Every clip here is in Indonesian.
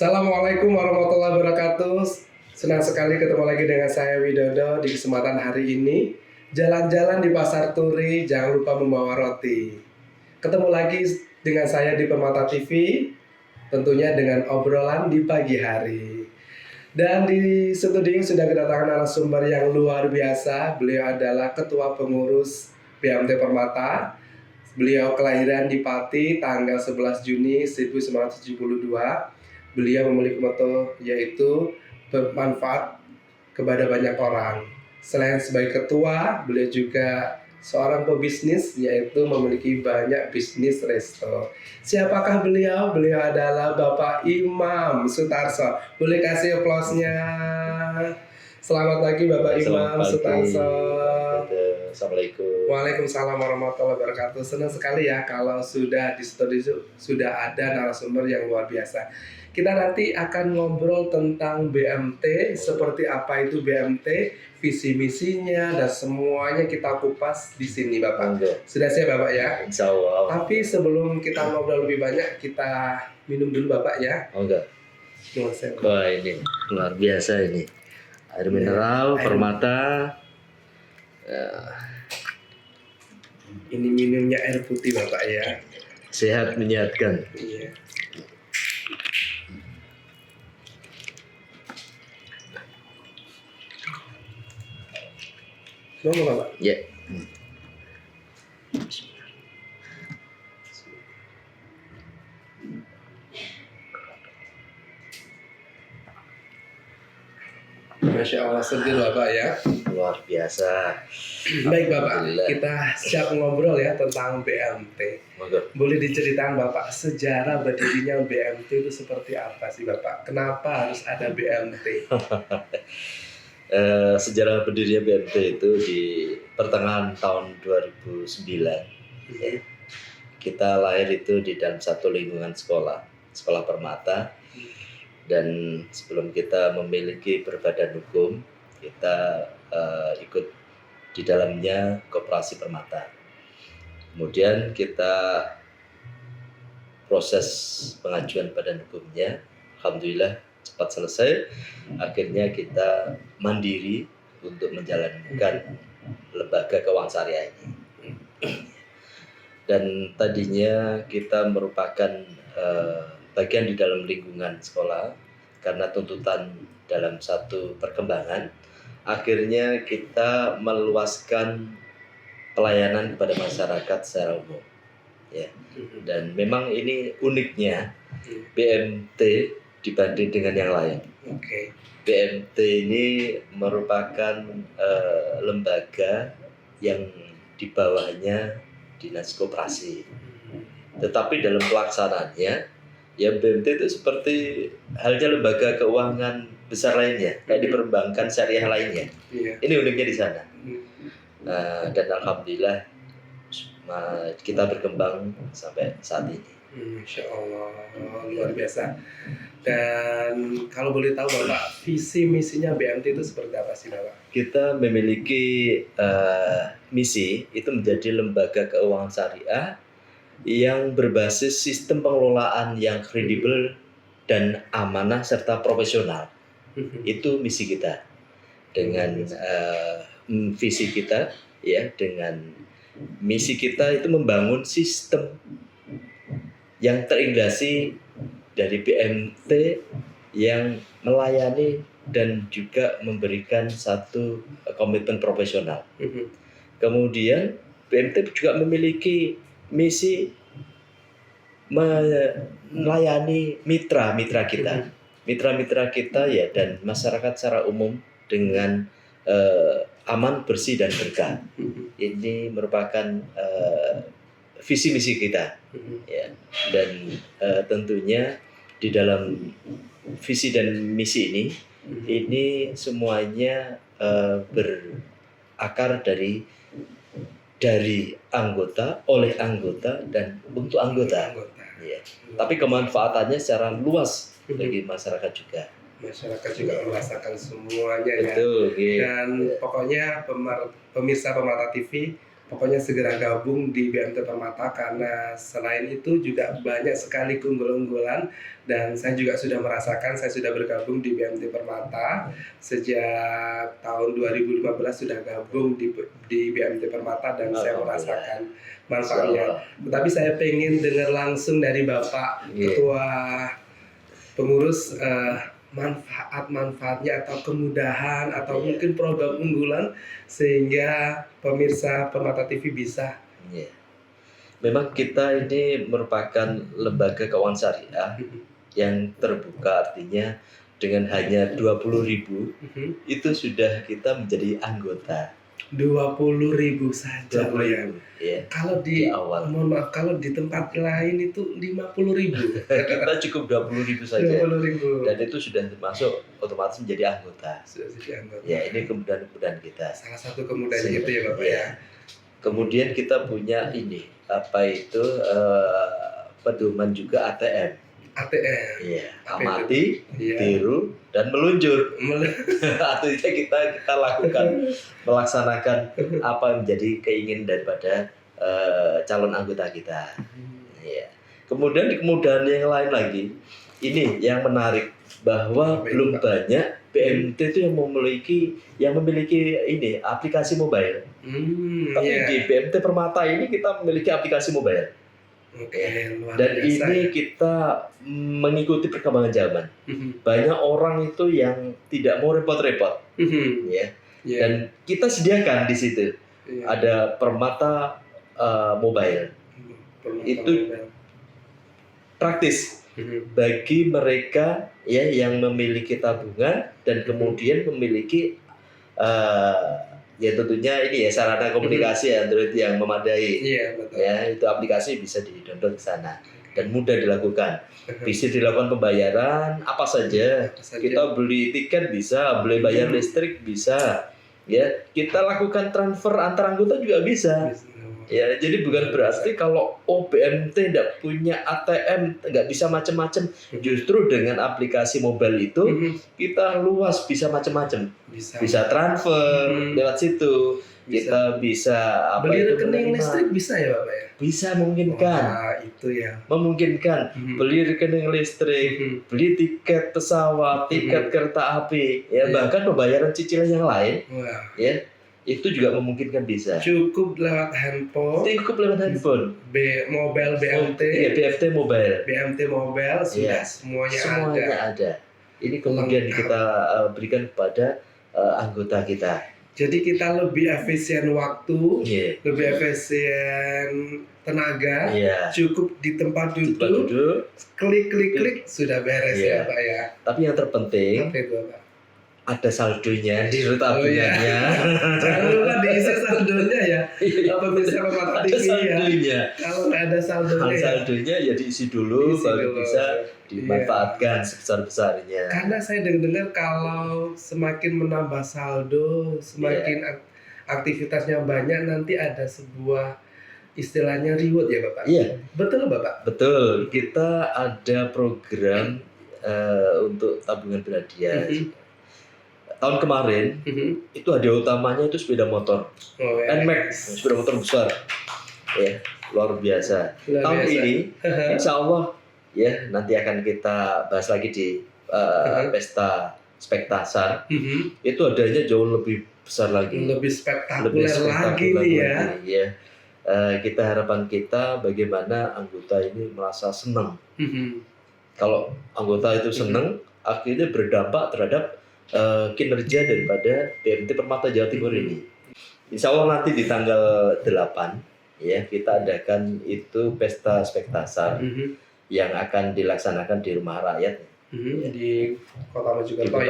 Assalamualaikum warahmatullahi wabarakatuh. Senang sekali ketemu lagi dengan saya Widodo di kesempatan hari ini. Jalan-jalan di Pasar Turi, jangan lupa membawa roti. Ketemu lagi dengan saya di Permata TV, tentunya dengan obrolan di pagi hari. Dan di studio sudah kedatangan narasumber yang luar biasa. Beliau adalah Ketua Pengurus BMT Permata. Beliau kelahiran di Pati tanggal 11 Juni 1972. Beliau memiliki motto yaitu bermanfaat kepada banyak orang. Selain sebagai ketua, beliau juga seorang pebisnis, yaitu memiliki banyak bisnis resto. Siapakah beliau? Beliau adalah Bapak Imam Sutarso. Boleh kasih aplausnya. Selamat pagi Bapak Imam Sutarso. Assalamualaikum. Waalaikumsalam warahmatullahi wabarakatuh. Senang sekali ya kalau sudah di studio sudah ada narasumber yang luar biasa. Kita nanti akan ngobrol tentang BMT, seperti apa itu BMT, visi misinya dan semuanya kita kupas di sini Bapak. Sudah siap Bapak ya? Insya Allah. Tapi sebelum kita ngobrol lebih banyak, kita minum dulu Bapak ya. Enggak. Wah ini luar biasa ini. Air mineral, Permata. Ya. Ini minumnya air putih Bapak ya. Sehat menyehatkan. Iya. Mau Bapak? Ya. Masya Allah, seger Bapak ya. Luar biasa. Baik Bapak, kita siap ngobrol ya tentang BMT. Boleh diceritakan Bapak sejarah berdirinya BMT itu seperti apa sih Bapak? Kenapa harus ada BMT? Sejarah berdirinya BMT itu di pertengahan tahun 2009. Ya. Kita lahir itu di dalam satu lingkungan sekolah Permata. Dan sebelum kita memiliki berbadan hukum, kita ikut di dalamnya Koperasi Permata. Kemudian kita proses pengajuan badan hukumnya, alhamdulillah cepat selesai. Akhirnya kita mandiri untuk menjalankan lembaga keuangan syariah ini. Dan tadinya kita merupakan bagian di dalam lingkungan sekolah, karena tuntutan dalam satu perkembangan, akhirnya kita meluaskan pelayanan kepada masyarakat secara umum. Ya. Dan memang ini uniknya BMT dibanding dengan yang lain. BMT ini merupakan lembaga yang di bawahnya dinas koperasi. Tetapi dalam pelaksanaannya, ya BMT itu seperti halnya lembaga keuangan besar lainnya, kayak di perbankan syariah lainnya. Ini uniknya di sana. Dan alhamdulillah kita berkembang sampai saat ini. Insya Allah, luar biasa. Dan kalau boleh tahu Bapak, visi misinya BMT itu seperti apa sih Bapak? Kita memiliki misi itu menjadi lembaga keuangan syariah yang berbasis sistem pengelolaan yang kredibel dan amanah serta profesional. Itu misi kita. Dengan visi kita, ya, dengan misi kita itu membangun sistem yang terintegrasi dari BMT yang melayani dan juga memberikan satu komitmen profesional. Kemudian BMT juga memiliki misi melayani mitra-mitra kita ya, dan masyarakat secara umum dengan aman, bersih dan berkah. Ini merupakan visi misi kita ya. Dan tentunya di dalam visi dan misi ini semuanya berakar dari anggota, oleh anggota, dan untuk anggota. Ya. Tapi kemanfaatannya secara luas bagi masyarakat juga. Masyarakat juga merasakan semuanya. Betul, ya. Dan pokoknya pemirsa Permata TV pokoknya segera gabung di BMT Permata, karena selain itu juga banyak sekali keunggulan-unggulan, dan saya juga sudah merasakan, saya sudah bergabung di BMT Permata sejak tahun 2015, sudah gabung di BMT Permata dan saya merasakan manfaatnya. Tetapi saya pengen dengar langsung dari Bapak Ketua Pengurus, manfaat-manfaatnya atau kemudahan atau mungkin program unggulan sehingga pemirsa Permata TV bisa. Memang kita ini merupakan lembaga keuangan syariah yang terbuka, artinya dengan hanya 20.000 itu sudah kita menjadi anggota. 20.000 saja, 20.000 ya. Kalau di awal, mohon maaf, kalau di tempat lain itu 50.000. kita cukup 20.000 saja. 20.000. Dan itu sudah masuk otomatis menjadi anggota. Sudah jadi anggota. Ya, ini kemudahan-kemudahan kita. Salah satu kemudahannya itu ya Bapak ya. Kemudian kita punya ini, apa itu, pedoman juga ATM. ATM. Iya, amati, Iya. tiru, dan meluncur. Artinya kita lakukan, melaksanakan apa yang menjadi keinginan daripada calon anggota kita. Iya. Kemudian di kemudahan yang lain lagi, ini yang menarik bahwa belum banyak BMT itu yang memiliki ini aplikasi mobile. Tapi di BMT Permata ini kita memiliki aplikasi mobile. Oke, luar Dan biasa, ini ya. kita mengikuti perkembangan zaman. Banyak orang itu yang tidak mau repot-repot, ya. Dan kita sediakan di situ ada Permata Mobile. Itu praktis bagi mereka ya yang memiliki tabungan dan kemudian memiliki ya tentunya ini ya sarana komunikasi Android yang memadai. Iya, betul. Ya, itu aplikasi bisa di-download ke sana dan mudah dilakukan. Bisa dilakukan pembayaran apa saja. Kita beli tiket bisa, beli bayar listrik bisa. Ya, kita lakukan transfer antar anggota juga bisa. Ya, jadi bukan berarti kalau BMT tidak punya ATM, nggak bisa macam-macam. Justru dengan aplikasi mobile itu kita luas, bisa macam-macam. Bisa transfer lewat situ. Kita bisa beli rekening listrik bisa ya Bapak ya? Bisa, memungkinkan. Wah, itu ya. Memungkinkan beli rekening listrik, beli tiket pesawat, tiket kereta api, ya bahkan pembayaran cicilan yang lain. Wah. Ya. Itu juga memungkinkan bisa. Cukup lewat handphone. Mobile BMT. Iya, BMT mobile. BMT mobile sudah semuanya ada. Ini kemudian kita berikan kepada anggota kita. Jadi kita lebih efisien waktu, lebih efisien tenaga, cukup di tempat duduk, klik sudah beres ya Pak ya. Tapi yang terpenting, apa itu Pak? Ada saldonya di tabungannya. Jangan lupa diisi saldonya ya. Apa bisa Permata TV ya. Kalau nggak ada saldonya ya diisi dulu, baru bisa dimanfaatkan sebesar-besarnya. Karena saya dengar kalau semakin menambah saldo, semakin aktivitasnya banyak, nanti ada sebuah istilahnya reward ya Bapak. Iya. Betul Bapak? Betul. Kita ada program untuk tabungan berhadiah. Tahun kemarin itu hadiah utamanya itu sepeda motor NMAX, sepeda motor besar, ya luar biasa. Tahun ini, insya Allah ya nanti akan kita bahas lagi di pesta spektasar. Itu adanya jauh lebih besar lagi, lebih spektakuler lagi nih ya. Kita harapan kita bagaimana anggota ini merasa senang. Kalau anggota itu senang, akhirnya berdampak terhadap kinerja daripada BMT Permata Jawa Timur ini. Insya Allah nanti di tanggal 8 ya kita adakan itu pesta spektasar yang akan dilaksanakan di Rumah Rakyat di Kota Mojokerto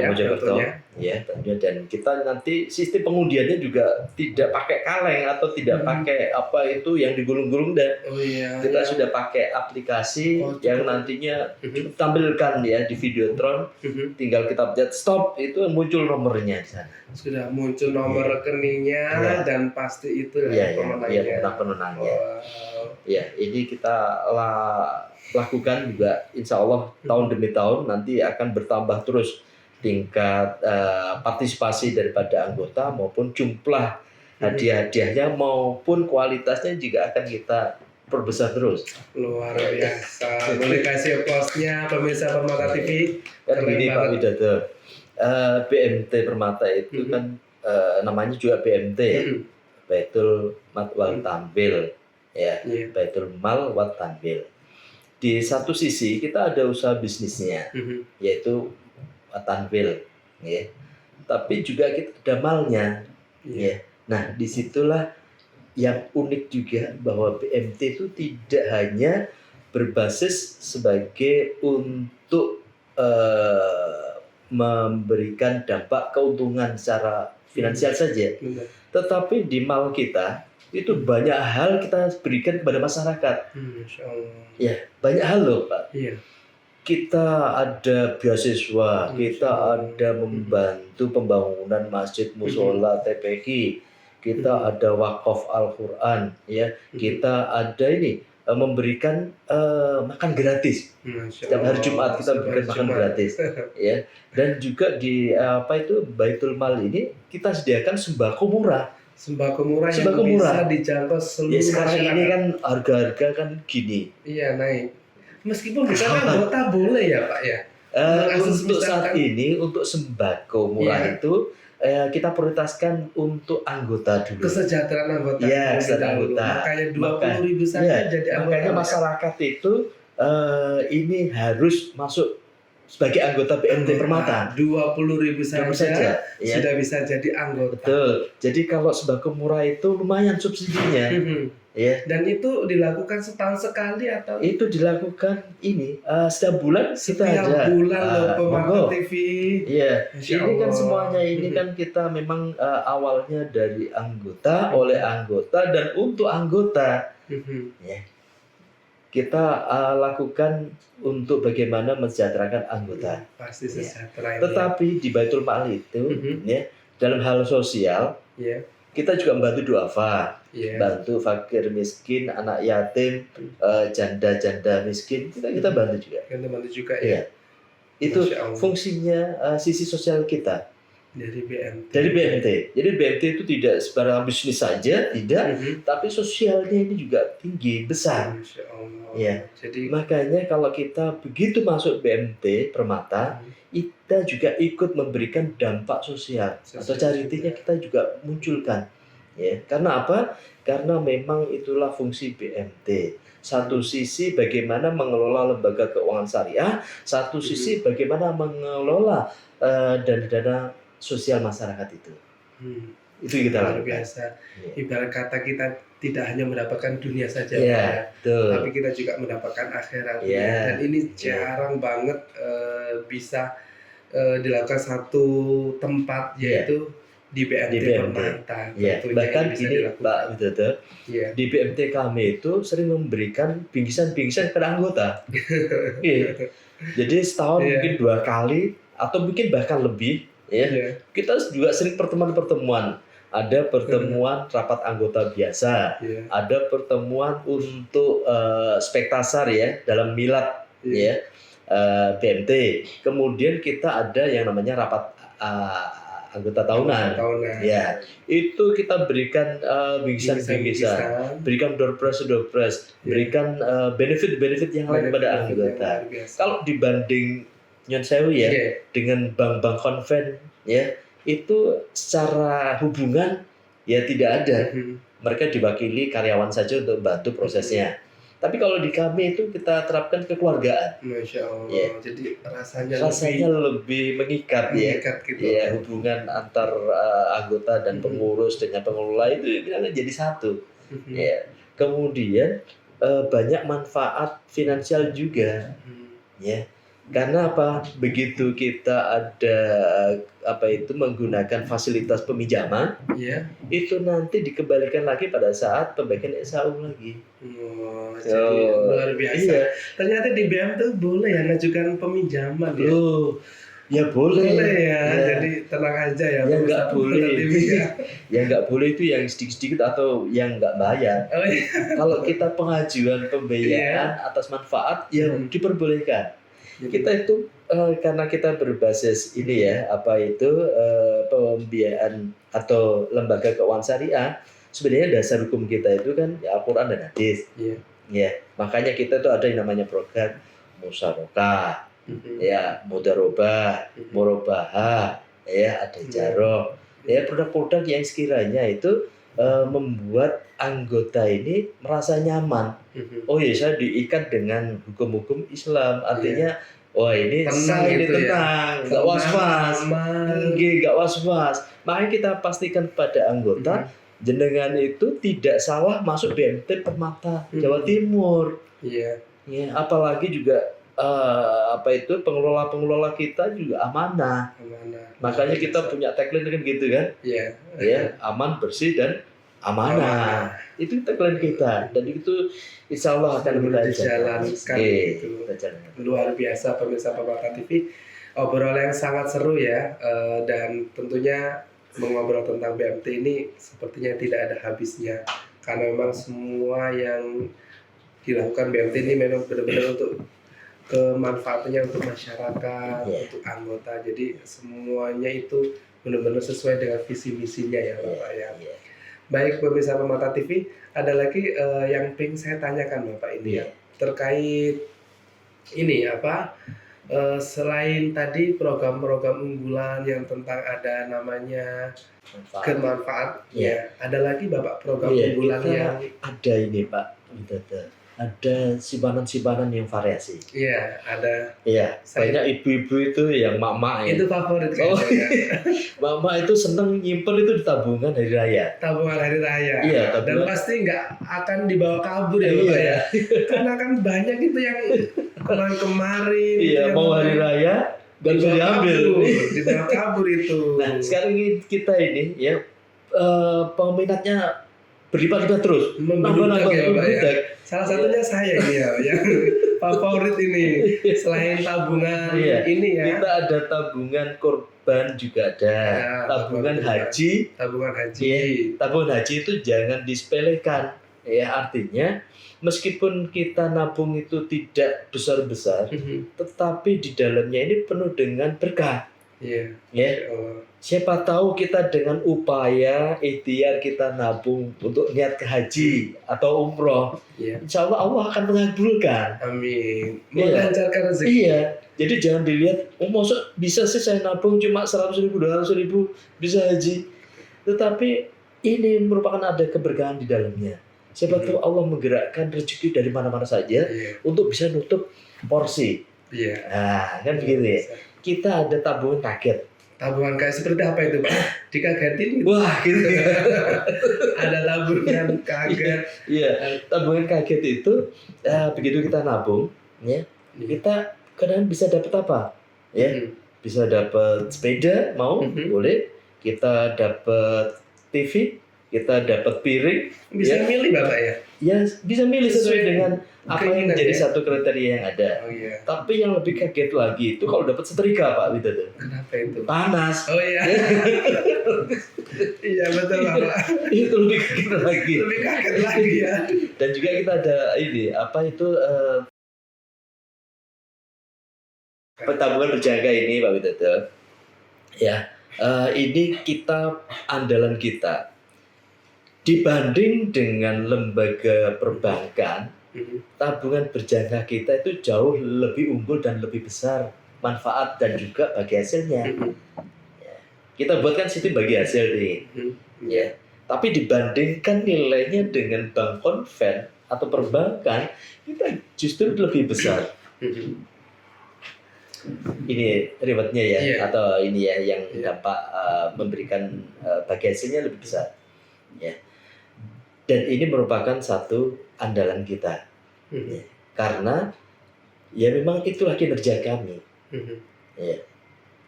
ya tentunya. Dan kita nanti sistem pengundiannya juga tidak pakai kaleng atau tidak pakai apa itu yang digulung-gulung dan kita sudah pakai aplikasi yang nantinya tampilkan ya di Videotron. Tinggal kita pencet stop, itu muncul nomornya di sana. Sudah muncul nomor rekeningnya dan pasti itu pemenangnya. Ya, ini kita lakukan juga insya Allah tahun demi tahun nanti akan bertambah terus tingkat partisipasi daripada anggota maupun jumlah hadiah-hadiahnya maupun kualitasnya juga akan kita perbesar terus. Luar biasa. Boleh kasih postnya pemirsa Permata TV? Kan Keren gini Pak banget. Widodo, BMT Permata itu kan namanya juga BMT, Baitul Mal wal Tanwil, ya, Iya. Baitul Mal wal Tanwil. Di satu sisi kita ada usaha bisnisnya, yaitu Tanwil, ya. Tapi juga kita ada malnya, ya. Nah, disitulah yang unik juga bahwa BMT itu tidak hanya berbasis sebagai untuk memberikan dampak keuntungan secara finansial saja, Benar. tetapi di mal kita itu banyak hal kita berikan kepada masyarakat. Masya Allah. Ya, banyak hal loh Pak. Iya. Kita ada beasiswa, kita Allah. ada membantu pembangunan masjid, musola, TPQ, kita ada wakaf Al-Quran, ya, kita ada ini memberikan makan gratis. Setiap hari Jumat kita berikan makan gratis, ya. Dan juga di Baitul Mal ini kita sediakan sembako murah. Sembako murah Sembako yang murah. bisa dijangkau seluruh Ya sekarang masyarakat. ini kan harga-harga kan gini. Iya, naik. Meskipun bukan anggota boleh ya Pak ya? Akses Untuk saat misalkan- ini untuk sembako murah Iya. itu kita prioritaskan untuk anggota dulu. Kesejahteraan anggota. Iya, terlebih kesejahteraan dahulu. anggota. Makanya Maka- 20.000 saja Iya, jadi anggota. makanya masyarakat itu ini harus masuk sebagai anggota BMT Permata. 20.000 Tentu saja ya. sudah bisa jadi anggota. Betul. Jadi kalau sembako murah itu lumayan subsidinya, ya. Dan itu dilakukan setahun sekali atau Itu dilakukan ini setiap bulan kita setiap ada. bulan loh Permata monggo. TV. Iya, Masya ini kan Allah. semuanya ini kan kita memang awalnya dari anggota, oleh anggota dan untuk anggota. Kita lakukan untuk bagaimana mensejahterakan anggota. Pasti Iya. sejahtera ini. Tetapi di Baitul Mal itu, ya, dalam hal sosial, Iya. kita juga membantu duafa, Iya. bantu fakir miskin, anak yatim, janda-janda miskin, kita bantu juga. Kan teman-teman juga ya Iya. Itu Masya Allah. fungsinya sisi sosial kita. dari BMT. Dari BMT. Jadi BMT itu tidak sebarang bisnis saja, tidak, tapi sosialnya ini juga tinggi, besar. Masya Allah. Iya. Jadi Makanya kalau kita begitu masuk BMT Permata, kita juga ikut memberikan dampak sosial atau charity-nya kita juga munculkan. Ya, karena apa? Karena memang itulah fungsi BMT. Satu sisi bagaimana mengelola lembaga keuangan syariah, satu sisi bagaimana mengelola dana-dana sosial masyarakat itu. Itu yang kita luar lakukan. biasa. Iya. Ibarat kata kita tidak hanya mendapatkan dunia saja, Iya, Pak, ya, betul. tapi kita juga mendapatkan akhirat. Iya. Dan ini jarang banget bisa dilakukan satu tempat, Iya. yaitu di BMT Di BMT. Permata. Ya, Tentunya bahkan ini bisa gini dilakukan. Pak Widodo, Iya. di BMT kami itu sering memberikan bingkisan-bingkisan kepada anggota. Iya. Jadi setahun Iya. mungkin 2 kali atau mungkin bahkan lebih, ya. Iya. Kita juga sering pertemuan-pertemuan. Ada pertemuan rapat anggota biasa, Iya. ada pertemuan untuk spektasar ya dalam milad Iya. ya BMT. Kemudian kita ada yang namanya rapat anggota tahunan. Ya, itu kita berikan bingkisan-bingkisan, berikan door prize, berikan benefit-benefit yang lain pada anggota. Kalau dibanding Nyon Sewu ya dengan bank-bank konven ya, itu secara hubungan ya tidak ada. Mereka diwakili karyawan saja untuk bantu prosesnya. Tapi kalau di kami itu kita terapkan kekeluargaan. Masya Allah. Ya. Jadi rasanya Lebih mengikat ya. gitu. Ya, hubungan antar anggota dan pengurus dengan pengelola itu kita jadi satu. Ya. Kemudian banyak manfaat finansial juga. Ya. Karena apa? Begitu kita ada menggunakan fasilitas peminjaman, Iya. itu nanti dikembalikan lagi pada saat pembagian SAU lagi. Jadi luar biasa. Iya. Ternyata di BM tuh boleh ya ngajukan peminjaman ya. Loh, ya boleh. Boleh ya. Ya. Jadi tenang aja ya. Ya, nggak Ustaz boleh. Permata TV ya. Yang nggak boleh itu yang sedikit-sedikit atau yang nggak bayar. Oh iya. Kalau kita pengajuan pembiayaan atas manfaat, ya diperbolehkan. Kita itu karena kita berbasis ini ya, apa itu pembiayaan atau lembaga keuangan syariah, sebenarnya dasar hukum kita itu kan ya Al-Quran dan hadis. Iya. Ya, makanya kita tuh ada yang namanya program musyarakah, ya mudarobah, murabahah, ya ada jaro, ya produk-produk yang sekiranya itu membuat anggota ini merasa nyaman. Oh ya, saya diikat dengan hukum-hukum Islam, artinya wah ini Tenang saya ini gitu ya. tenang, nggak was-was, Aman. nggak was-was. Makanya kita pastikan pada anggota jenengan itu tidak salah masuk BMT Permata Jawa Timur. Iya. Ya, apalagi juga apa itu pengelola kita juga amanah. Makanya kita punya tagline kan gitu kan? Iya. Ya, aman, bersih dan amanah. Itu tagline kita dan itu insya Allah akan kita jalankan itu. Luar biasa pemirsa Permata TV. Obrolan yang sangat seru ya, dan tentunya mengobrol tentang BMT ini sepertinya tidak ada habisnya, karena memang semua yang dilakukan BMT ini memang benar-benar untuk kemanfaatannya untuk masyarakat, untuk anggota. Jadi semuanya itu benar-benar sesuai dengan visi misinya ya Bapak ya. Baik pemirsa Permata TV, ada lagi yang ingin saya tanyakan Bapak ini ya, terkait ini apa? Selain tadi program-program unggulan yang tentang ada namanya bermanfaat, ya ada lagi Bapak program unggulan yang ada ini Pak, ada simpanan yang variasi. Iya, ada. Iya, banyak ibu-ibu itu yang mak-mak ya. Itu favorit kayaknya. Mak-mak itu seneng nyimpen itu di tabungan hari raya. Tabungan hari raya. Iya, dan pasti nggak akan dibawa kabur ya Bapak ya. Karena kan banyak itu yang kemarin. Iya, mau hari raya nggak bisa diambil. Dibawa kabur itu. Nah, sekarang kita ini ya peminatnya berlipat-lipat terus. Membludak ya Pak ya. Salah satunya saya ini ya, yang favorit ini. Selain tabungan ini ya. Kita ada tabungan korban juga ada. Tabungan haji. Tabungan haji. Ya, tabungan haji itu jangan disepelekan. Ya, artinya meskipun kita nabung itu tidak besar-besar, tetapi di dalamnya ini penuh dengan berkah. Iya. Ya. Siapa tahu kita dengan upaya ikhtiar kita nabung untuk niat ke haji atau umroh, insya Allah akan mengabulkan. Amin. Melancarkan rezeki. Iya. Jadi jangan dilihat, oh maksud bisa sih saya nabung cuma 100.000, 200.000 bisa haji. Tetapi ini merupakan ada keberkahan di dalamnya. Siapa tahu Allah menggerakkan rezeki dari mana-mana saja untuk bisa nutup porsi. Iya. Nah, kan begitu ya. Kita ada tabungan kaget. Tabungan kaget seperti apa itu Pak? Dikagetin gitu? Wah gitu ya. Ada tabungan kaget. Iya, tabungan kaget itu begitu kita nabung, ya kita kadang bisa dapat apa? Ya, bisa dapat sepeda, mau boleh. Kita dapat TV, kita dapat piring. Bisa milih Bapak ya? Ya bisa milih sesuai dengan apa yang menjadi satu kriteria yang ada. Oh iya. Tapi yang lebih kaget lagi itu kalau dapat setrika Pak Widodo. Kenapa itu? Panas. Oh iya. Iya betul Bapak. Itu lebih kaget lagi. Lebih kaget lagi ya. Dan juga kita ada ini apa itu tabungan berjangka ini Pak Widodo. Ya, ini kita andalan kita. Dibanding dengan lembaga perbankan, tabungan berjangka kita itu jauh lebih unggul dan lebih besar manfaat dan juga bagi hasilnya. Ya. Kita buatkan sistem bagi hasil nih, ya. Tapi dibandingkan nilainya dengan bank konven atau perbankan, kita justru lebih besar. Ini rewardnya ya, atau ini ya yang dapat memberikan bagi hasilnya lebih besar. Ya. Dan ini merupakan satu andalan kita, ya. Karena ya memang itulah kinerja kami. Ya.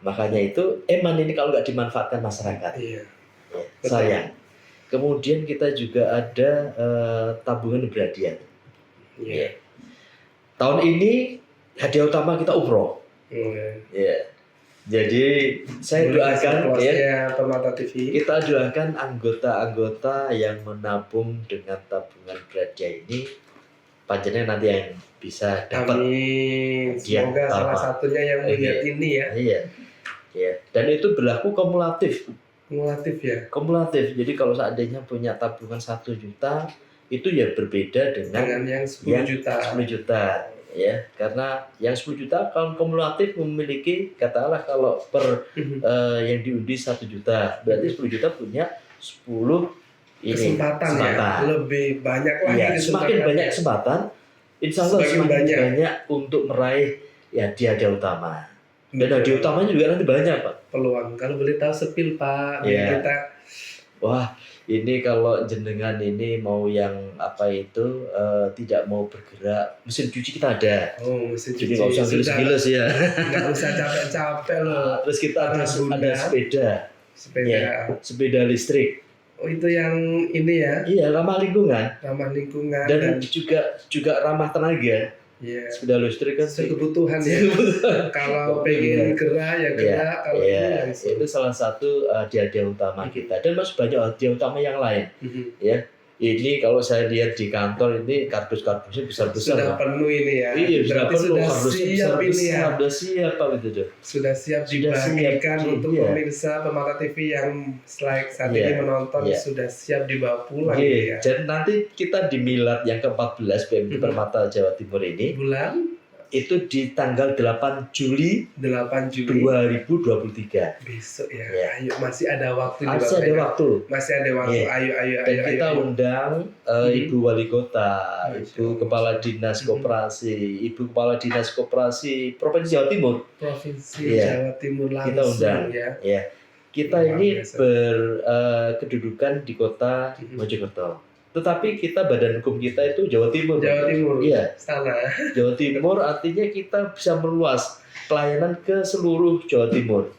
Makanya itu eman ini kalau nggak dimanfaatkan masyarakat, ya, sayang. Kemudian kita juga ada tabungan berhadiah. Ya. Tahun ini hadiah utama kita umroh. Ya. Jadi saya doakan ya Permata TV. Kita doakan anggota-anggota yang menabung dengan tabungan berhadiah ini panjenengan nanti yang bisa dapat. Amin. Dia Semoga salah sama. satunya yang melihat ini ya. Iya. Ya, dan itu berlaku kumulatif. Kumulatif ya. Kumulatif. Jadi kalau seandainya punya tabungan 1 juta, itu ya berbeda Dengan dengan yang 10 juta. 10 juta. Ya, karena yang 10 juta kalau kumulatif memiliki, katakanlah kalau per yang diundi 1 juta, berarti 10 juta punya 10 Kesempatan ya. Lebih banyak lagi Iya, kesempatan. semakin banyak kesempatan, insya Allah Semakin semakin banyak. banyak untuk meraih ya hadiah utama. Dan hadiah utamanya juga nanti banyak, Pak. Peluang. Kalau boleh tahu sepil Pak, biar Iya. kita Wah, ini kalau jenengan ini mau yang apa itu tidak mau bergerak, mesin cuci kita ada. mesin Jadi cuci nggak usah sudah. giles-giles ya. Nggak usah capek-capek loh. Terus kita ada Bunda. sepeda. Sepeda. Ya, sepeda listrik. Oh itu yang ini ya, Iya, ramah lingkungan ramah lingkungan dan dan juga ramah tenaga. ya Sepeda listrik kan kebutuhan ya. Kalau pengen gerah ya gerah, kalau ini Iya, langsung. itu salah satu hadiah utama kita, dan masih banyak hadiah utama yang lain. Ya, ini kalau saya lihat di kantor ini kardus-kardusnya besar-besar. Sudah Pak. penuh ini ya. Iya, Berarti sudah siap ini ya. Sudah siap Pak gitu tuh. Sudah siap Sudah dibagikan siap, untuk iya. pemirsa Pemata TV yang saat Iya, ini menonton, iya. sudah siap dibawa pulang Iya, ya. dan nanti kita di milad yang ke-14 PMD Permata Jawa Timur ini Bulan itu di tanggal 8 Juli 8 Juli 2023. besok ya. Iya. Ayo masih ada waktu di Masih Bapak ada ya. waktu. Masih ada waktu. Iya. Ayo. Dan kita undang Ibu Wali Kota, Masya Ibu Allah. Kepala Dinas Koperasi, Ibu Kepala Dinas Koperasi Provinsi Jawa Timur. Provinsi Iya. Jawa Timur langsung Kita undang. ya. Ya, kita Luar ini biasa. berkedudukan di kota Mojokerto. Tetapi kita badan hukum kita itu Jawa Timur. Jawa Timur. Iya. Sana. Jawa Timur artinya kita bisa meluas pelayanan ke seluruh Jawa Timur.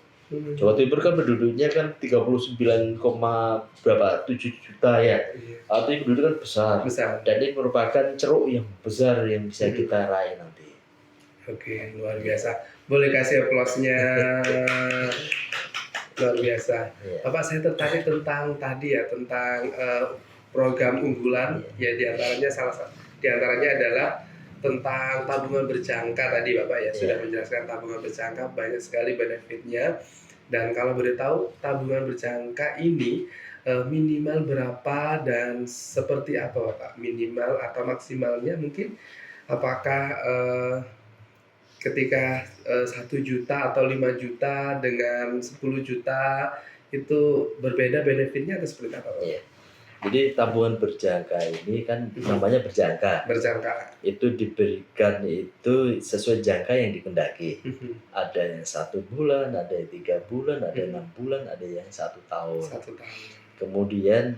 Jawa Timur kan penduduknya kan 39, berapa 7 juta ya. Iya. Artinya penduduk kan besar. Besar. Dan ini merupakan ceruk yang besar yang bisa kita raih nanti. Oke, luar biasa. Boleh kasih aplausnya. Luar biasa. Iya. Bapak, saya tertarik tentang tadi ya, tentang program unggulan ya, diantaranya adalah tentang tabungan berjangka tadi Bapak ya, sudah menjelaskan tabungan berjangka banyak sekali benefitnya. Dan kalau boleh tahu tabungan berjangka ini minimal berapa dan seperti apa Bapak? Minimal atau maksimalnya mungkin, apakah ketika 1 juta atau 5 juta dengan 10 juta itu berbeda benefitnya atau seperti apa Bapak? Iya. Jadi tabungan berjangka ini kan namanya berjangka. Berjangka. Itu diberikan itu sesuai jangka yang dikendaki. Ada yang 1 bulan, ada yang 3 bulan, ada yang 6 bulan, ada yang 1 tahun. 1 tahun. Kemudian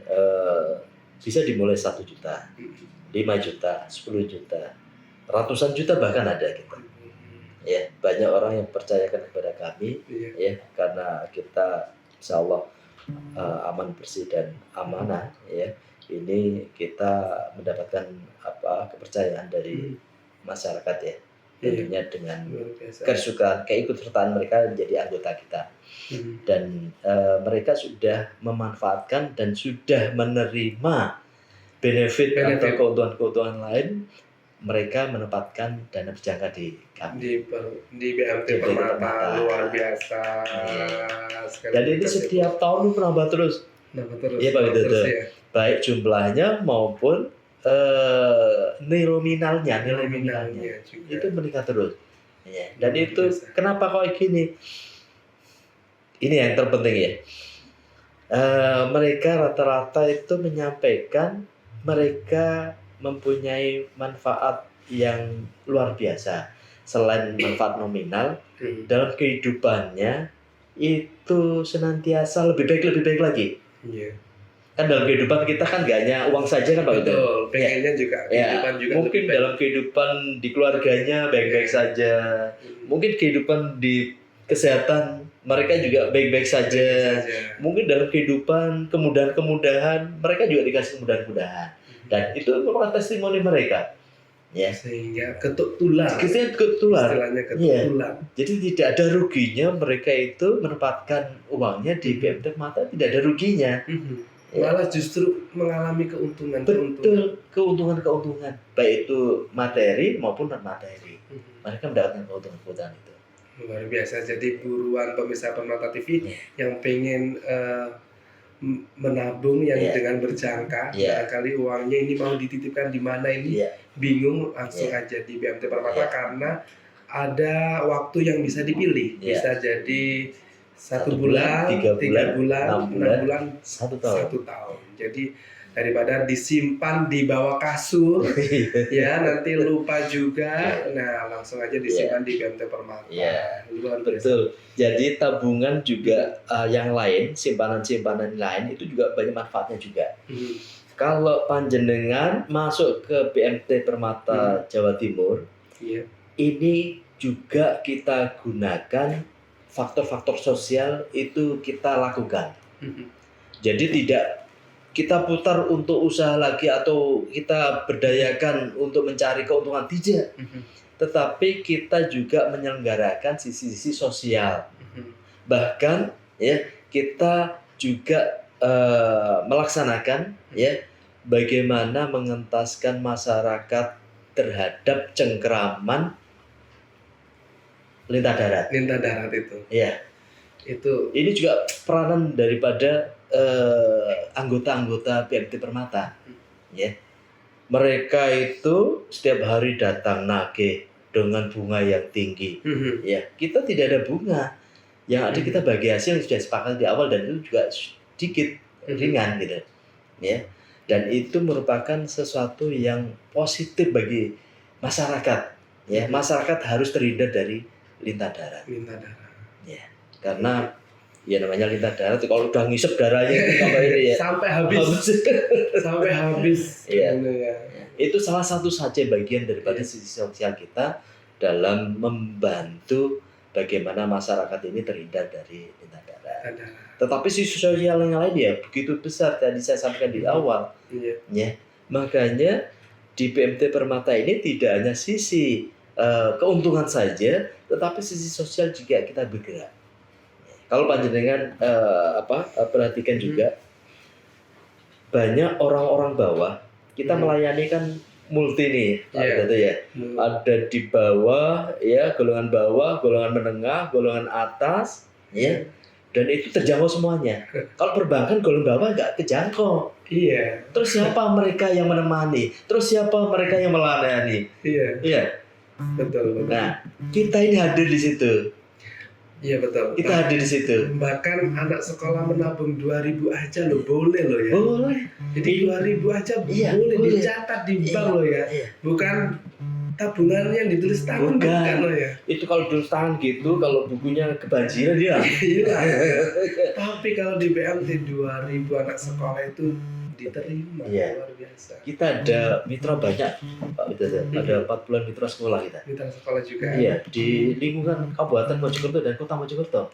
bisa dimulai 1 juta, 5 juta, 10 juta, ratusan juta bahkan ada gitu. Ya, banyak orang yang percayakan kepada kami, Iya. ya, karena kita insya Allah aman, bersih dan amanah, ya. Ini kita mendapatkan kepercayaan dari masyarakat ya, tentunya dengan Luar biasa. kesukaan, keikutsertaan mereka menjadi anggota kita. Dan mereka sudah memanfaatkan dan sudah menerima benefit atau keuntungan-keuntungan lain. Mereka menempatkan dana berjangka di kami. Di BMT Permata, luar biasa. Sekali Dan ini lagi. setiap tahun menambah terus. Nambah terus. Iya Pak nambah Widodo. terus ya. Baik jumlahnya maupun nilai nominalnya juga. itu meningkat terus. Ya. Dan Luar itu biasa. kenapa kok gini? Ini yang terpenting ya. Mereka rata-rata itu menyampaikan mereka mempunyai manfaat yang luar biasa. Selain manfaat nominal, dalam kehidupannya itu senantiasa lebih baik lagi. Iya. Kan dalam kehidupan kita kan gak hanya uang saja kan Pak Widodo. Betul. Pengennya juga kehidupan juga Mungkin lebih baik. dalam kehidupan di keluarganya baik-baik saja. Mungkin kehidupan di kesehatan mereka juga baik-baik saja. Mungkin dalam kehidupan kemudahan-kemudahan mereka juga dikasih kemudahan-kemudahan. Dan itu merupakan testimoni mereka. Ya. Sehingga ketuk tular. Istilahnya ketuk Iya. tular. Jadi tidak ada ruginya mereka itu menempatkan uangnya di BMT Permata, tidak ada ruginya. malah justru mengalami keuntungan. Betul, keuntungan baik itu materi maupun non materi. Mereka mendapatkan keuntungan itu. Luar biasa. Jadi buruan pemirsa Permata TV yang pengen menabung yang dengan berjangka, barangkali uangnya ini mau dititipkan di mana ini, bingung, langsung aja di BMT Permata karena ada waktu yang bisa dipilih, bisa jadi 1 bulan, 3 bulan, 6 bulan, 1 tahun. Jadi daripada disimpan di bawah kasur, ya nanti lupa juga, nah langsung aja disimpan di BMT Permata. Luar biasa. Betul. Jadi tabungan juga yang lain, simpanan-simpanan lain itu juga banyak manfaatnya juga. Kalau panjenengan masuk ke BMT Permata Jawa Timur, ini juga kita gunakan faktor-faktor sosial itu kita lakukan. Jadi tidak kita putar untuk usaha lagi atau kita berdayakan untuk mencari keuntungan, tidak. Tetapi kita juga menyelenggarakan sisi-sisi sosial. Bahkan ya kita juga melaksanakan ya bagaimana mengentaskan masyarakat terhadap cengkraman lintah darat. Lintah darat itu. Ya. Itu. Ini juga peranan daripada anggota-anggota BMT Permata. Ya. Mereka itu setiap hari datang nagih dengan bunga yang tinggi. Ya, kita tidak ada bunga. Yang ada kita bagi hasil yang sudah sepakati di awal dan itu juga sedikit ringan gitu. Ya. Dan itu merupakan sesuatu yang positif bagi masyarakat. Ya, masyarakat harus terhindar dari lintah darat. Ya. Karena ya namanya lintah darat kalau udah ngisep darahnya sampai ini ya sampai habis. Ya. Itu salah satu saja bagian daripada sisi sosial kita dalam membantu bagaimana masyarakat ini terhindar dari lintah darat. Tetapi sisi sosial yang lain ya begitu besar, tadi saya sampaikan di awal. Ya. Makanya di BMT Permata ini tidak hanya sisi keuntungan saja, tetapi sisi sosial juga kita bergerak. Kalau panjenengan perhatikan juga banyak orang-orang bawah kita melayani kan multi nih, gitu ya. Ada di bawah ya, golongan bawah, golongan menengah, golongan atas, ya. Dan itu terjangkau semuanya. Kalau perbankan golongan bawah nggak kejangkau. Iya. Terus siapa mereka yang menemani? Terus siapa mereka yang melayani? Iya. Betul. Nah, kita ini hadir di situ. Iya betul. Kita hadir di situ. Bahkan anak sekolah menabung 2.000 aja loh, boleh loh ya. Boleh. Jadi 2.000 aja boleh dicatat di bank loh ya. Bukan tabungan yang ditulis tangan bukan loh ya. Itu kalau ditulis tangan gitu, kalau bukunya kebanjiran dia. Tapi kalau di BMT 2.000 anak sekolah itu diterima, luar biasa. Kita ada mitra banyak, Pak Widodo. Ada 40-an mitra sekolah kita. Mitra sekolah juga. Iya, di lingkungan Kabupaten Mojokerto dan Kota Mojokerto.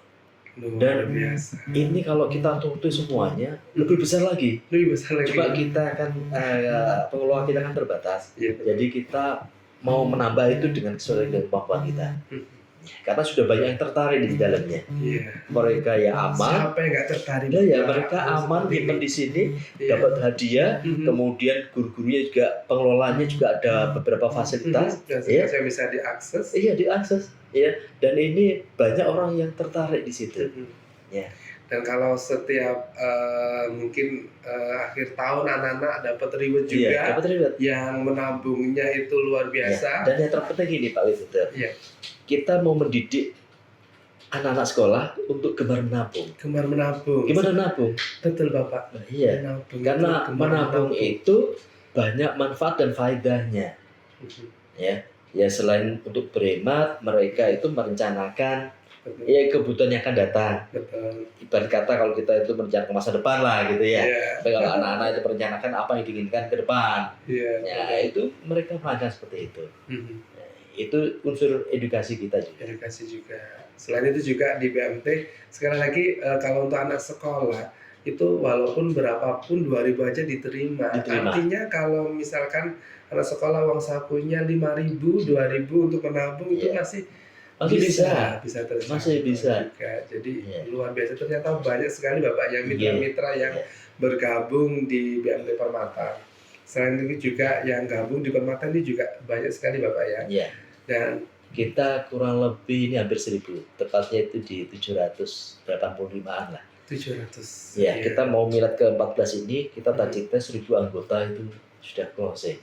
Luar biasa. Ini kalau kita tutup semuanya lebih besar lagi. Coba kita kan pengelolaan kita kan terbatas. Jadi kita mau menambah itu dengan sesuai dengan kemampuan kita. Karena sudah banyak yang tertarik di dalamnya. Mereka ya aman. Siapa yang nggak tertarik? Ya mereka aman nyimpen di sini, dapat hadiah. Kemudian guru-gurunya juga, pengelolaannya juga ada beberapa fasilitas. Yang bisa diakses. Iya, diakses. Ya. Dan ini banyak orang yang tertarik di situ. Ya. Dan kalau setiap mungkin akhir tahun anak-anak dapat reward juga, dapat reward. Yang menabungnya itu luar biasa. Dan yang terpenting ini Pak Widodo, kita mau mendidik anak-anak sekolah untuk gemar menabung. Gimana menabung? Betul Bapak. Iya. Karena menabung itu banyak manfaat dan faedahnya. Ya selain untuk berhemat, mereka itu merencanakan kebutuhan yang akan datang. Ibarat kata kalau kita itu merencanakan masa depan lah gitu ya. Tapi kalau anak-anak itu merencanakan apa yang diinginkan ke depan. Ya itu mereka melakukan seperti itu. Itu unsur edukasi kita juga. Selain itu juga di BMT sekali lagi kalau untuk anak sekolah itu walaupun berapapun 2.000 aja diterima. Artinya kalau misalkan anak sekolah uang sakunya 5.000, 2.000 untuk menabung itu masih masih bisa. bisa terjangkau Masih bisa. juga. Jadi Iya. luar biasa, ternyata banyak sekali Bapak yang Iya. mitra-mitra yang Iya. bergabung di BMT Permata. Selain itu juga yang gabung di Permata ini juga banyak sekali Bapak ya. Iya. Dan Kita kurang lebih ini hampir 1.000, tepatnya itu di 785-an lah. 700. Ya, Iya. kita mau milad ke-14 ini, kita tadi tes 1.000 anggota itu sudah closing.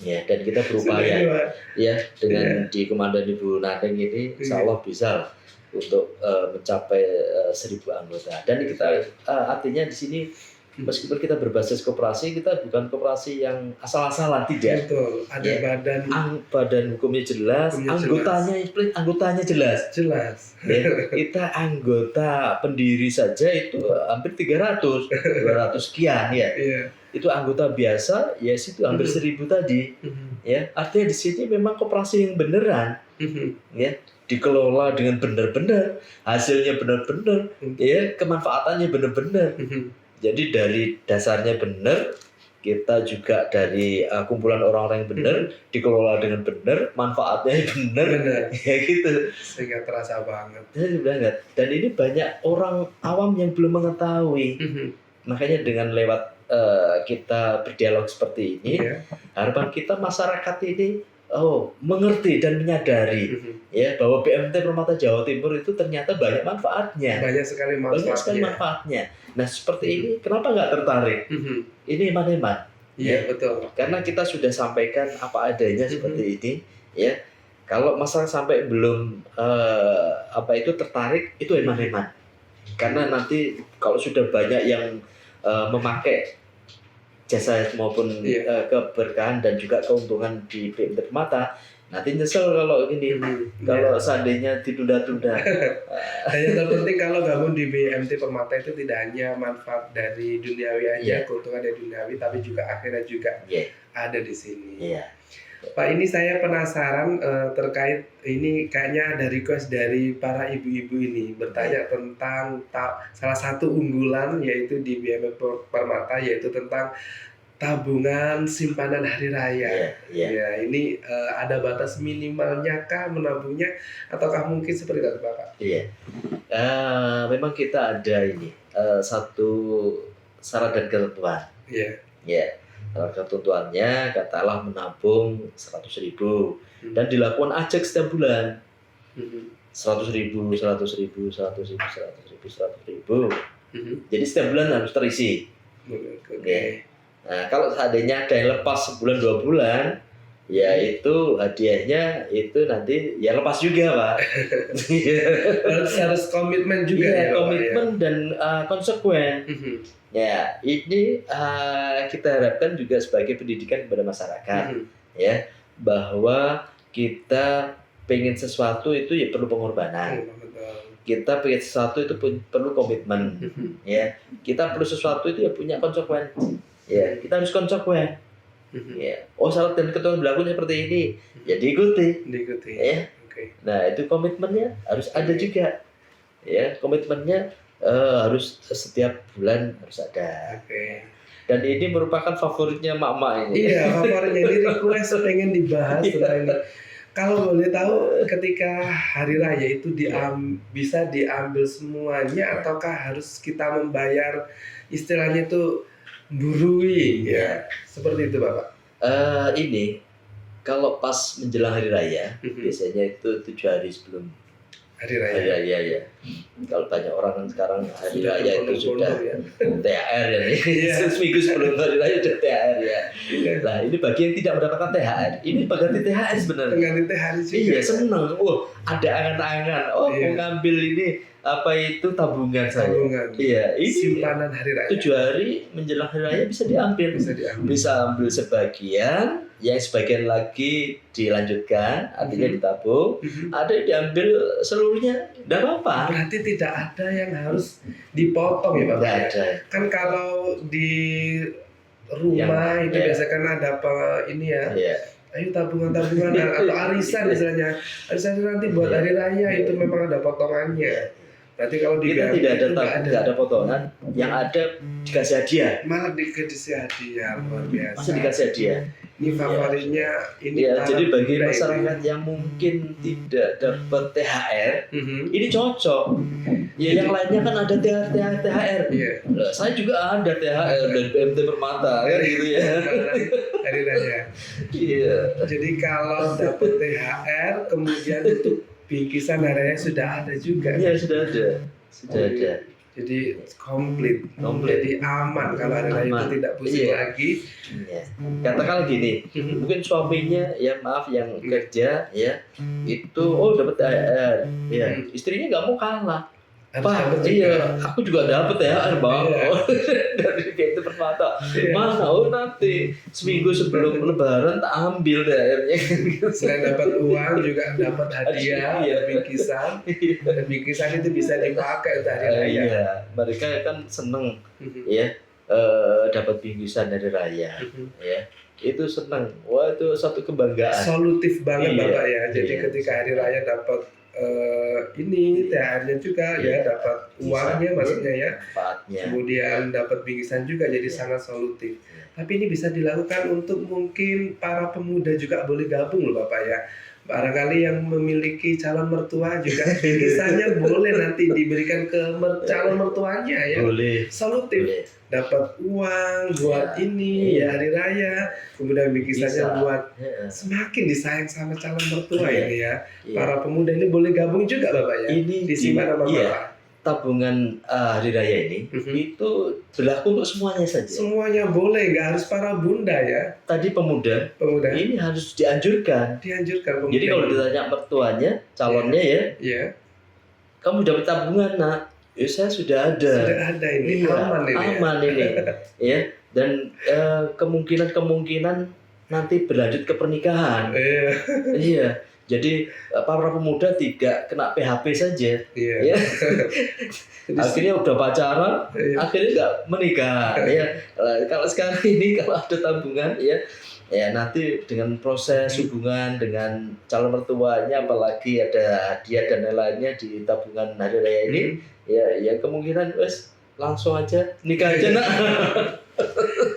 Ya, dan kita berupaya Sudah, Pak. ya dengan di komandan Ibu Naneng ini, insya Allah bisa lah untuk mencapai 1.000 anggota. Dan kita artinya di sini meskipun kita berbasis koperasi, kita bukan koperasi yang asal-asalan, tidak. Betul, ada Ya. Badan hukumnya jelas, Hukumnya anggotanya jelas. jelas. Ya, kita anggota pendiri saja itu hampir 200 sekian ya. Iya. Itu anggota biasa ya situ hampir 1.000 tadi. Ya, artinya di sini memang koperasi yang beneran. Ya, dikelola dengan benar-benar, hasilnya benar-benar, ya, kemanfaatannya benar-benar. Jadi dari dasarnya benar, kita juga dari kumpulan orang-orang yang benar, dikelola dengan benar, manfaatnya benar, ya gitu. Sehingga terasa banget. Jadi banget. Dan ini banyak orang awam yang belum mengetahui. Makanya dengan lewat kita berdialog seperti ini, harapan kita masyarakat ini mengerti dan menyadari ya bahwa BMT Permata Jawa Timur itu ternyata banyak manfaatnya. Banyak sekali manfaatnya. Nah seperti ini kenapa nggak tertarik? Ini eman-eman. Iya, betul. Karena kita sudah sampaikan apa adanya seperti ini ya. Kalau masalah sampai belum tertarik itu eman-eman. Karena nanti kalau sudah banyak yang memakai jasa maupun keberkahan dan juga keuntungan di BMT Permata, nanti nyesel kalau ini kalau seandainya ditunda-tunda. Yang terpenting kalau gabung di BMT Permata itu tidak hanya manfaat dari duniawi aja, keuntungan dari duniawi, tapi juga akhirat juga ada di sini. Pak, ini saya penasaran terkait ini, kayaknya ada request dari para ibu-ibu ini bertanya tentang salah satu unggulan yaitu di BMT Permata, yaitu tentang tabungan simpanan hari raya. Ya, ini ada batas minimalnya kah menabungnya, ataukah mungkin seperti itu Bapak? Iya. Memang kita ada ini satu syarat dan ketentuan. Iya. Ketentuannya katakanlah menabung 100.000 dan dilakukan ajak setiap bulan. 100.000. Jadi setiap bulan harus terisi. Nah, kalau seandainya ada yang lepas sebulan 2 bulan, ya itu hadiahnya itu nanti ya lepas juga Pak. harus komitmen juga komitmen dan konsekuen. Ya, ini kita harapkan juga sebagai pendidikan kepada masyarakat, ya, bahwa kita pengen sesuatu itu ya perlu pengorbanan. Kita pengen sesuatu itu perlu komitmen, ya. Kita perlu sesuatu itu ya punya konsekuen. Ya, kita harus konsekuen. Ya. Syarat dan ketentuan berlaku seperti ini, ya diikuti. Ya. Nah, itu komitmennya harus ada juga. Ya, komitmennya harus setiap bulan harus ada. Dan ini merupakan favoritnya mak-mak ini. Iya, favoritnya, ini request pengen dibahas tentang ini. Kalau boleh tahu, ketika hari raya itu bisa diambil semuanya, ataukah harus kita membayar istilahnya itu burui, ya seperti itu Bapak? Ini kalau pas menjelang hari raya, biasanya itu 7 hari sebelum hari raya ya. Kalau banyak orang kan sekarang hari raya itu sudah THR ya nih. Seminggu sebelum hari raya sudah THR ya. Nah, ini bagi yang tidak mendapatkan THR, ini pengganti THR sebenarnya. Pengganti THR juga. Iya, senang. Ada angan-angan. Mau ngambil ini apa itu tabungan saya. Iya, ini simpanan hari raya. 7 hari menjelang hari raya bisa diambil. Bisa ambil sebagian, yang sebagian lagi dilanjutkan, artinya ditabung. Ada yang diambil seluruhnya, tidak apa-apa. Berarti tidak ada yang harus dipotong ya Bapak? Tidak ada. Kan kalau di rumah itu biasanya kan ada ini ya. Ayo tabungan-tabungan atau arisan misalnya. Arisan nanti buat hari raya itu memang ada potongannya. Berarti kalau di Kita BMT tidak ada itu nggak ada potongan, yang ada dikasih hadiah. malah dikasih hadiah, luar biasa. Masa dikasih hadiah? Ini favoritnya ini Ya, para jadi bagi pemuda masyarakat yang mungkin tidak dapat THR, ini. ini cocok. Ya, yang lainnya kan ada THR. Iya. Lah, saya juga ada THR dari BMT Permata kan gitu ya. Hari raya. Iya. Jadi kalau dapat THR kemudian untuk bingkisan hari raya sudah ada juga. Iya, sudah ada. Sudah ada. Jadi komplit. Komplit. Jadi aman kalau hari raya Aman. itu tidak pusing Iya. lagi. Iya. Katakan gini, mungkin suaminya ya maaf yang kerja ya itu dapat THR, ya istrinya nggak mau kalah. Harus Pak, dapat juga. iya, aku juga dapat THR bang. Iya. Dari BMT Permata. Iya. Mana? Nanti seminggu sebelum Lebaran tak ambil THR-nya. Selain dapat uang juga dapat hadiah, Iya. bingkisan. Dan bingkisan itu bisa dipakai untuk hari raya. Iya, mereka kan seneng ya dapat bingkisan dari raya, ya itu seneng. Wah, itu satu kebanggaan. Solutif banget Iya. Bapak ya. Jadi Iya. ketika hari raya dapat ini THR-nya juga Iya. ya, dapat uangnya maksudnya ya. Manfaatnya. Kemudian dapat bingkisan juga, jadi Iya. sangat solutif. Iya. Tapi ini bisa dilakukan untuk mungkin para pemuda juga boleh gabung loh Bapak ya. Barangkali yang memiliki calon mertua juga bingkisannya boleh nanti diberikan ke calon mertuanya ya. Boleh. Solutif. Boleh. Dapat uang buat Iya. ini Iya. ya hari raya, kemudian bingkisannya Bisa. buat Iya. semakin disayang sama calon mertua Iya. ini ya. Iya. Para pemuda ini boleh gabung juga Bapak ya. Ini Disimpan sama iya, Bapak. tabungan hari raya ini itu berlaku untuk semuanya saja. Semuanya boleh, nggak harus para bunda ya. Tadi pemuda Pemuda ini harus dianjurkan. dianjurkan pemuda. Jadi kalau ditanya mertuanya, calonnya ya, ya kamu dapat tabungan nak? Ya saya sudah ada. sudah ada ini Iya, aman ini. aman ini, ya. Dan kemungkinan nanti berlanjut ke pernikahan. Iya. Iya. Jadi para pemuda tidak kena PHP saja. Iya. Ya. Jadi, Akhirnya udah pacaran, Iya. akhirnya nggak menikah. Ya. Kalau sekarang ini kalau ada tabungan, ya nanti dengan proses hubungan dengan calon mertuanya, apalagi ada hadiah dan lain-lainnya di tabungan hari raya ini, ya kemungkinan wes langsung aja nikah aja nak.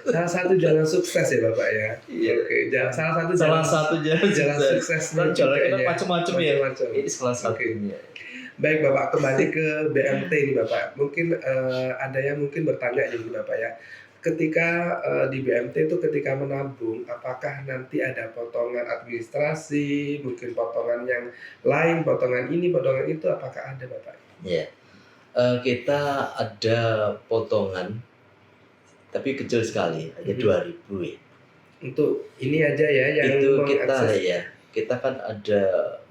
salah satu jalan sukses ya Bapak ya. Iya. Oke, salah satu Salah jalan, satu jalan jalan suksesnya Kan jalan juga kita ya. macam-macam ya. Macam-macam. Ini salah satunya. Baik Bapak, kembali ke BMT ini Bapak. Mungkin ada yang mungkin bertanya jadi Bapak ya. Ketika di BMT itu ketika menabung, apakah nanti ada potongan administrasi, mungkin potongan yang lain, potongan ini, potongan itu, apakah ada Bapak? Ya. Kita ada potongan tapi kecil sekali, hanya 2.000 ya. Untuk ini aja ya yang Itu kita mengakses. ya, kita kan ada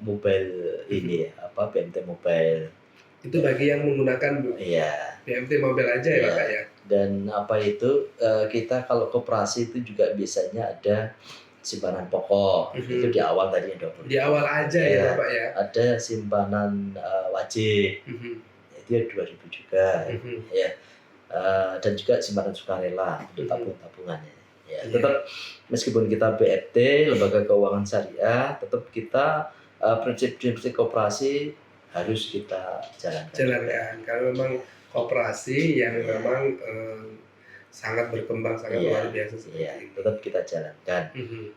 mobile ini ya, BMT mobile. Itu bagi yang menggunakan Iya. BMT mobile aja ya Iya. Bapak ya. Dan itu kita kalau koperasi itu juga biasanya ada simpanan pokok. Itu di awal tadi yang 20. Di awal aja ya Iya. Bapak ya. Ada simpanan wajib. Itu ya 2.000 juga. Ya. Dan juga simpanan sukarela untuk tabungannya. Ya, tetap meskipun kita BFT, Lembaga Keuangan Syariah, tetap kita prinsip-prinsip koperasi harus kita Jalankan. Kalau memang koperasi yang memang sangat berkembang, sangat Iya. luar biasa seperti Iya, itu. tetap kita jalankan.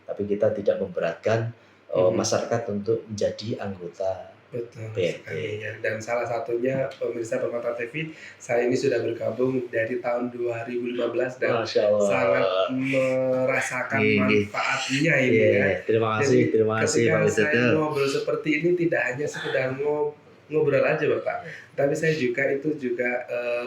Tapi kita tidak memberatkan masyarakat untuk menjadi anggota Betul BMT. sekali ya. Dan salah satunya pemirsa Permata TV, saya ini sudah bergabung dari tahun 2015 dan Masya Allah. sangat merasakan Ini. manfaatnya ini Iya, ya. terima kasih Ketika Pak saya Widodo. ngobrol seperti ini tidak hanya sekedar ngobrol aja Bapak, tapi saya juga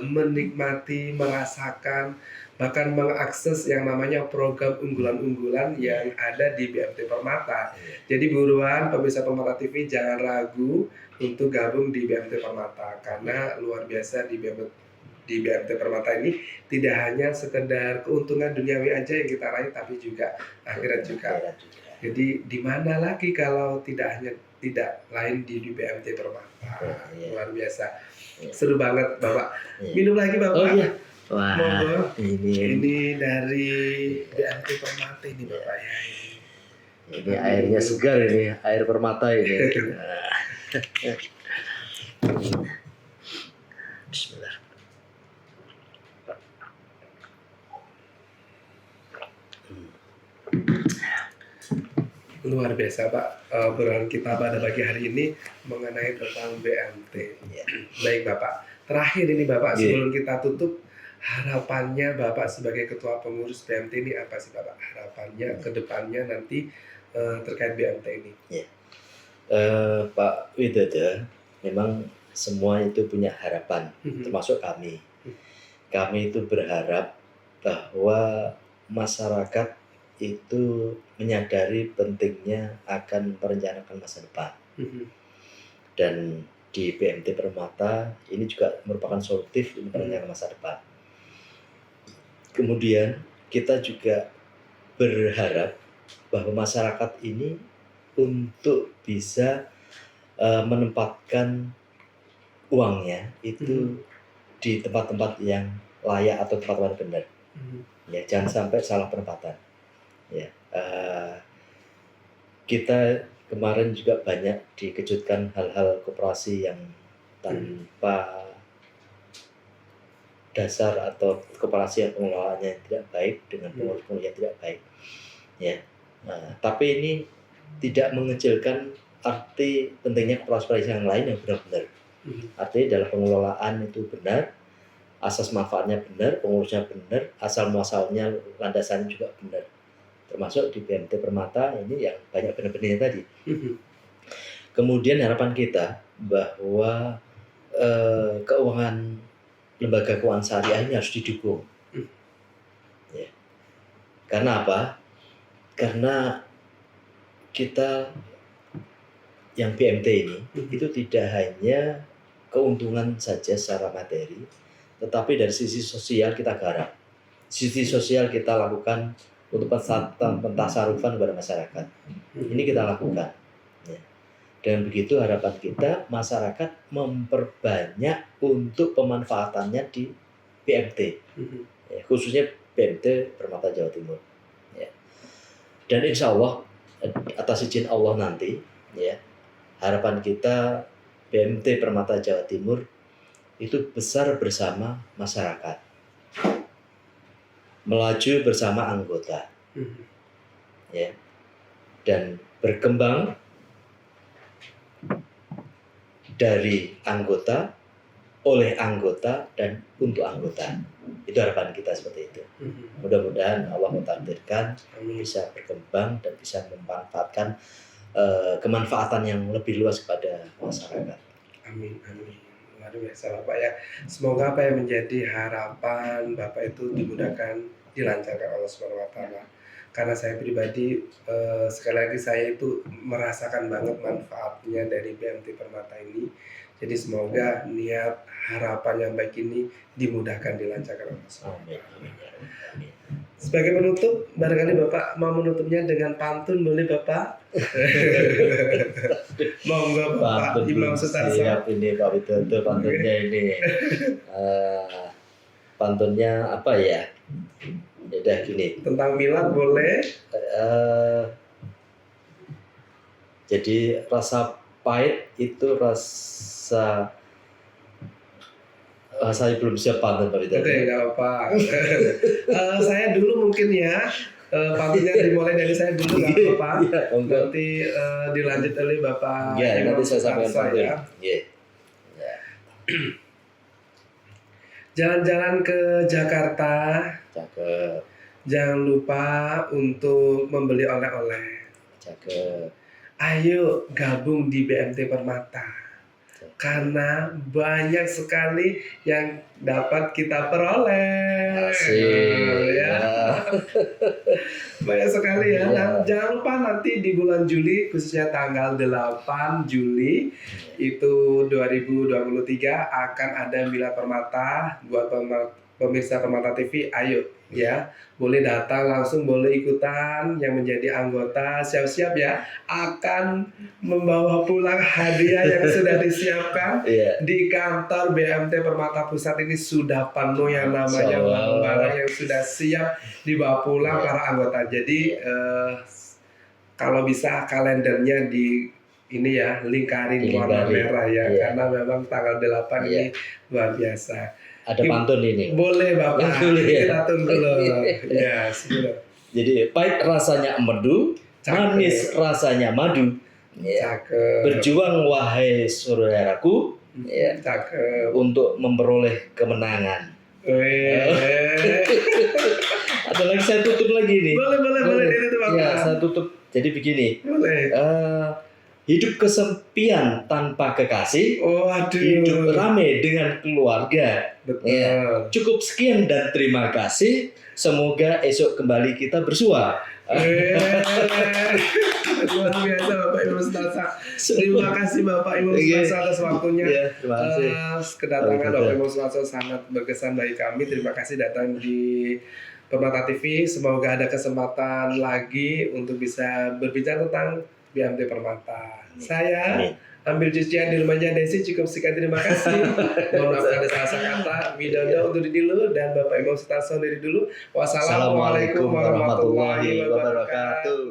menikmati, merasakan, bahkan mengakses yang namanya program unggulan-unggulan yang ada di BMT Permata. Jadi buruan pemirsa Permata TV jangan ragu untuk gabung di BMT Permata, karena luar biasa di BMT Permata ini tidak hanya sekedar keuntungan duniawi aja yang kita raih, tapi juga akhirat juga. Jadi di mana lagi kalau tidak lain di BMT Permata. Luar biasa. Seru banget Bapak. Minum lagi Bapak. Oh iya. Wah, Monggo. ini Ini dari BMT Permata ini Bapak ya. ini airnya segar ini, air permata ini. Bismillah. Luar biasa Pak, obrolan kita pada pagi hari ini mengenai tentang BMT. Ya. Baik Bapak, terakhir ini Bapak Iya. sebelum kita tutup, harapannya Bapak sebagai Ketua Pengurus BMT ini apa sih Bapak? Harapannya ke depannya nanti terkait BMT ini. Pak Widodo, memang semua itu punya harapan, termasuk kami. Kami itu berharap bahwa masyarakat itu menyadari pentingnya akan merencanakan masa depan. Dan di BMT Permata ini juga merupakan solutif untuk merencanakan masa depan. Kemudian kita juga berharap bahwa masyarakat ini untuk bisa menempatkan uangnya itu di tempat-tempat yang layak atau tempat-tempat benar. Ya, jangan sampai salah penempatan. Ya, kita kemarin juga banyak dikejutkan hal-hal koperasi yang tanpa dasar atau koperasi yang pengelolaannya tidak baik dengan pengurus-pengurus yang tidak baik. Ya, tapi ini tidak mengecilkan arti pentingnya koperasi yang lain yang benar-benar. Artinya dalam pengelolaan itu benar, asas manfaatnya benar, pengurusnya benar, asal muasalnya landasannya juga benar. Termasuk di BMT Permata ini yang banyak benar-benarnya tadi. Kemudian harapan kita bahwa keuangan lembaga keuangan syariah ini harus didukung. Ya. Karena apa? Karena kita yang BMT ini itu tidak hanya keuntungan saja secara materi, tetapi dari sisi sosial kita garap. Sisi sosial kita lakukan untuk pentasarufan kepada masyarakat. Ini kita lakukan. Ya. Dan begitu harapan kita masyarakat memperbanyak untuk pemanfaatannya di BMT, ya, khususnya BMT Permata Jawa Timur. Ya. Dan insya Allah atas izin Allah nanti, ya, harapan kita BMT Permata Jawa Timur itu besar bersama masyarakat, melaju bersama anggota, ya, dan berkembang dari anggota, oleh anggota, dan untuk anggota. Itu harapan kita seperti itu. Mudah-mudahan Allah mentakdirkan bisa berkembang dan bisa memanfaatkan kemanfaatan yang lebih luas kepada masyarakat. Amin, amin. Luar biasa Bapak ya. Semoga apa yang menjadi harapan Bapak itu dimudahkan, dilancarkan Allah SWT. Karena saya pribadi sekali lagi saya itu merasakan banget manfaatnya dari BMT Permata ini. Jadi semoga niat harapan yang baik ini dimudahkan, dilancarkan Allah SWT. Amin. Sebagai penutup, barangkali Bapak mau menutupnya dengan pantun, boleh Bapak? Monggo Bapak Imam Sutarso. Siap ini Pak Widodo pantunnya ini. Pantunnya apa ya? Udah gini. Tentang milad boleh. Jadi rasa pahit itu rasa saya belum siap pantun Pak Widodo. Oke, nggak apa. Saya dulu mungkin ya. Pantunnya dimulai dari saya dulu nggak apa-apa. Ya, Nanti dilanjut oleh Bapak. Ya, nanti saya sampaikan pantun. Ya. Yeah. Jalan-jalan ke Jakarta. Cakep. Jangan lupa untuk membeli oleh-oleh. Cakep. Ayo gabung di BMT Permata. Karena banyak sekali yang dapat kita peroleh. Asik. Ya. Banyak sekali ya. Dan jangan lupa nanti di bulan Juli, khususnya tanggal 8 Juli itu 2023 akan ada Milad Permata buat pemirsa Permata TV. Ayo ya, boleh datang langsung, boleh ikutan yang menjadi anggota, siap-siap ya, akan membawa pulang hadiah yang sudah disiapkan. Di kantor BMT Permata Pusat ini sudah penuh yang namanya barang-barang yang sudah siap dibawa pulang para anggota. Jadi kalau bisa kalendernya ini ya lingkarin warna Dilingkari, merah ya, iya. karena memang tanggal 8 ini luar biasa. Ada pantun ini. Boleh Bapak, Boleh, ya? kita tunggu loh. Ya, sudah. Jadi pahit rasanya empedu, Cakep. manis rasanya madu. Ya. Cakep. Berjuang wahai saudaraku, ya, Cakep. untuk memperoleh kemenangan. Ada lagi, saya tutup lagi nih. Boleh itu Bapak. Ya, saya tutup. Jadi begini. Boleh. Hidup kesepian tanpa kekasih, Waduh. hidup rame dengan keluarga. Betul. Ya. Cukup sekian dan terima kasih. Semoga esok kembali kita bersua. Luar biasa Bapak Imam Sustasa. Terima kasih Bapak Imam Sustasa atas waktunya. Ya, terima kasih. Kedatangan Bapak Imam Sustasa sangat berkesan bagi kami. Terima kasih datang di Permata TV. Semoga ada kesempatan lagi untuk bisa berbicara tentang BMT Permata. Saya ambil cucian di rumahnya Desi, cukup sekian, terima kasih. Mohon maaf ada salah kata. Widodo undur diri dulu dan Bapak Imam Sustasa undur diri dulu. Wassalamualaikum warahmatullahi wabarakatuh.